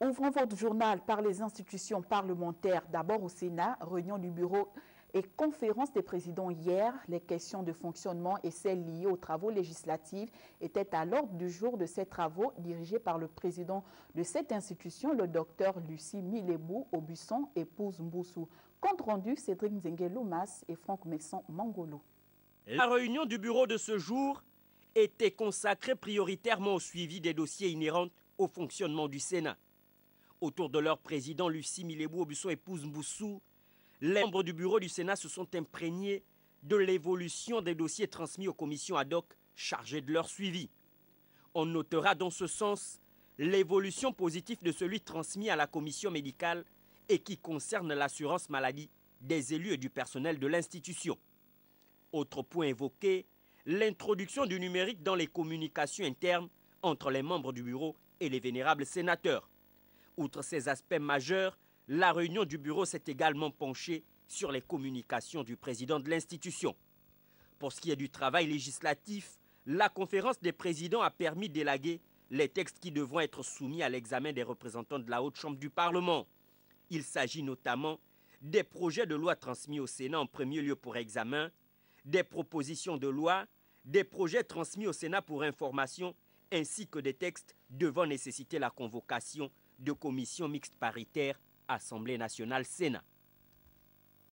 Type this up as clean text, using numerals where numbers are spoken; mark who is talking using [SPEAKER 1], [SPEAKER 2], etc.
[SPEAKER 1] Ouvrons votre journal par les institutions parlementaires. D'abord au Sénat, réunion du bureau et conférence des présidents hier. Les questions de fonctionnement et celles liées aux travaux législatifs étaient à l'ordre du jour de ces travaux dirigés par le président de cette institution, le docteur Lucie Milebou Aubusson, épouse Mboussou. Compte rendu, Cédric Nzengue-Loumas et Franck Messon Mangolo.
[SPEAKER 2] La réunion du bureau de ce jour était consacrée prioritairement au suivi des dossiers inhérents au fonctionnement du Sénat. Autour de leur président Lucie Milebou Aubusson, épouse Mboussou, les membres du bureau du Sénat se sont imprégnés de l'évolution des dossiers transmis aux commissions ad hoc chargées de leur suivi. On notera dans ce sens l'évolution positive de celui transmis à la commission médicale et qui concerne l'assurance maladie des élus et du personnel de l'institution. Autre point évoqué, l'introduction du numérique dans les communications internes entre les membres du bureau et les vénérables sénateurs. Outre ces aspects majeurs, la réunion du bureau s'est également penchée sur les communications du président de l'institution. Pour ce qui est du travail législatif, la conférence des présidents a permis d'élaguer les textes qui devront être soumis à l'examen des représentants de la Haute Chambre du Parlement. Il s'agit notamment des projets de loi transmis au Sénat en premier lieu pour examen, des propositions de loi, des projets transmis au Sénat pour information, ainsi que des textes devant nécessiter la convocation de commissions mixtes paritaires Assemblée nationale Sénat.